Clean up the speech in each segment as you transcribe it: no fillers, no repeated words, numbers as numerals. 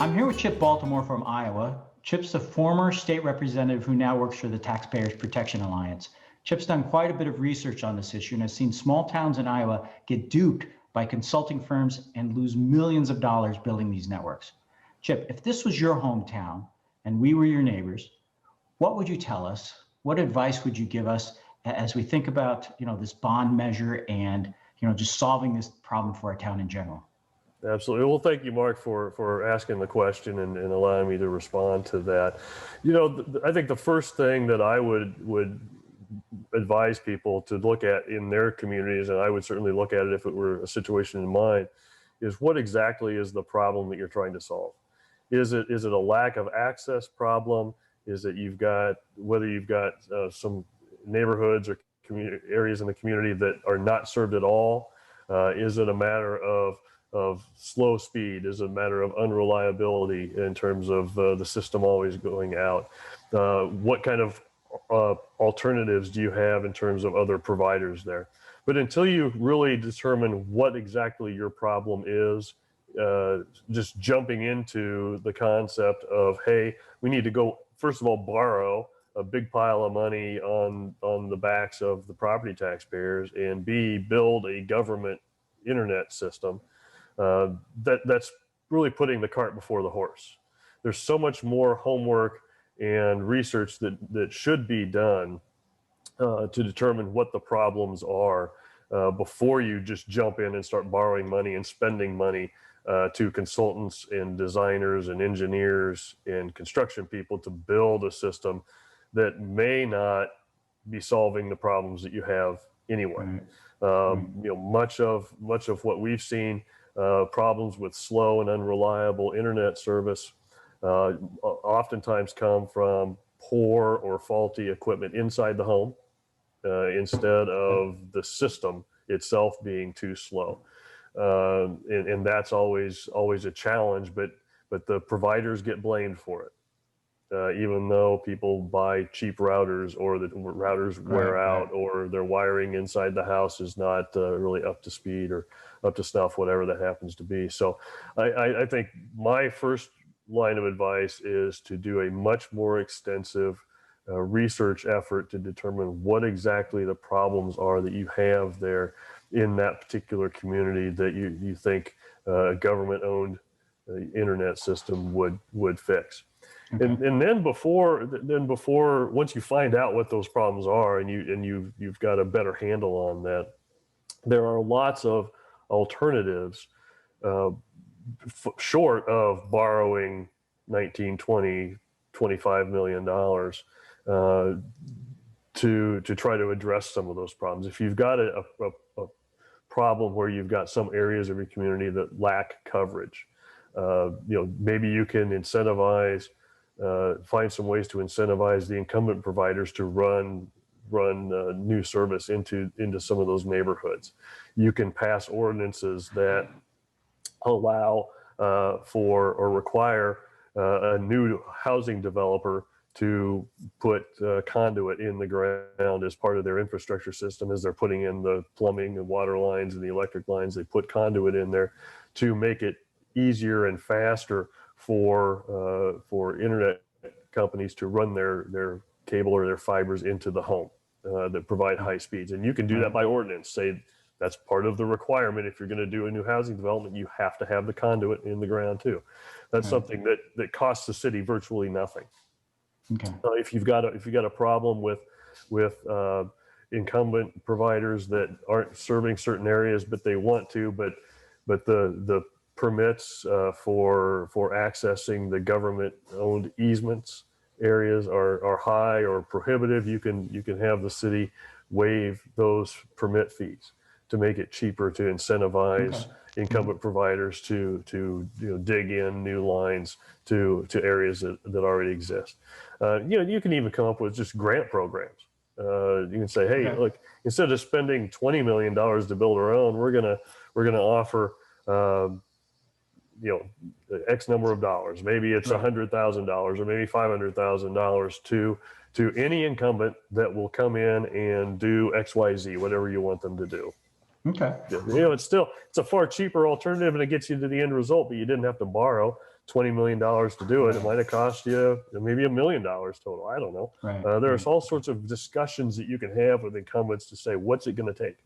I'm here with Chip Baltimore from Iowa. Chip's the former state representative who now works for the Taxpayers Protection Alliance. Chip's done quite a bit of research on this issue and has seen small towns in Iowa get duped by consulting firms and lose millions of dollars building these networks. Chip, if this was your hometown and we were your neighbors, what would you tell us? What advice would you give us as we think about, this bond measure and, just solving this problem for our town in general? Absolutely. Well, thank you, Mark, for asking the question and allowing me to respond to that. I think the first thing that I would advise people to look at in their communities, and I would certainly look at it if it were a situation in mine, is what exactly is the problem that you're trying to solve? Is it a lack of access problem? Is it whether you've got some neighborhoods or areas in the community that are not served at all? Is it a matter of slow speed? Is it a matter of unreliability in terms of the system always going out? What kind of alternatives do you have in terms of other providers there? But until you really determine what exactly your problem is, just jumping into the concept of, hey, we need to go, first of all, borrow a big pile of money on the backs of the property taxpayers, and B, build a government internet system, that's really putting the cart before the horse. There's so much more homework and research that should be done to determine what the problems are before you just jump in and start borrowing money and spending money to consultants and designers and engineers and construction people to build a system that may not be solving the problems that you have anyway. Much of what we've seen, problems with slow and unreliable internet service, oftentimes come from poor or faulty equipment inside the home instead of the system itself being too slow. And that's always a challenge, but the providers get blamed for it. Even though people buy cheap routers, or the routers wear out, or their wiring inside the house is not really up to speed or up to snuff, whatever that happens to be. So I think my first line of advice is to do a much more extensive research effort to determine what exactly the problems are that you have there in that particular community that you think a government-owned internet system would fix. Okay. And then before once you find out what those problems are and you've got a better handle on that, there are lots of alternatives short of borrowing 19, 20, $25 million to try to address some of those problems. If you've got a problem where you've got some areas of your community that lack coverage, maybe you can incentivize, find some ways to incentivize the incumbent providers to run new service into some of those neighborhoods. You can pass ordinances that allow for or require a new housing developer to put conduit in the ground as part of their infrastructure system. As they're putting in the plumbing and water lines and the electric lines, they put conduit in there to make it easier and faster for internet companies to run their cable or their fibers into the home that provide high speeds. And you can do that by ordinance. Say that's part of the requirement. If you're going to do a new housing development, you have to have the conduit in the ground too. That's something that costs the city virtually nothing. Okay. If you've got a problem with incumbent providers that aren't serving certain areas, but they want to, but the permits for accessing the government-owned easements areas are high or prohibitive, you can have the city waive those permit fees to make it cheaper to incentivize incumbent providers to dig in new lines to areas that already exist. You can even come up with just grant programs. You can say, hey, look, instead of spending $20 million to build our own, we're gonna offer X number of dollars. Maybe it's $100,000 or maybe $500,000 to any incumbent that will come in and do XYZ, whatever you want them to do. Okay. It's a far cheaper alternative, and it gets you to the end result, but you didn't have to borrow $20 million to do it. It might have cost you maybe $1 million total. I don't know. Right. There's all sorts of discussions that you can have with incumbents to say, what's it going to take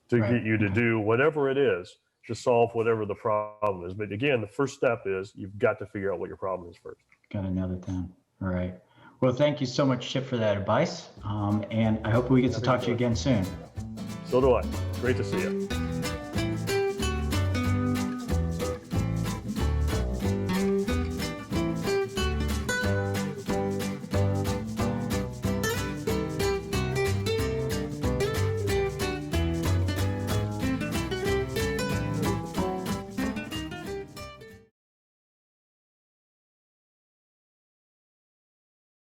to get you to do whatever it is to solve whatever the problem is. But again, the first step is you've got to figure out what your problem is first. Got to nail it down. All right. Well, thank you so much, Chip, for that advice. And I hope we get to talk to you again soon. So do I. Great to see you.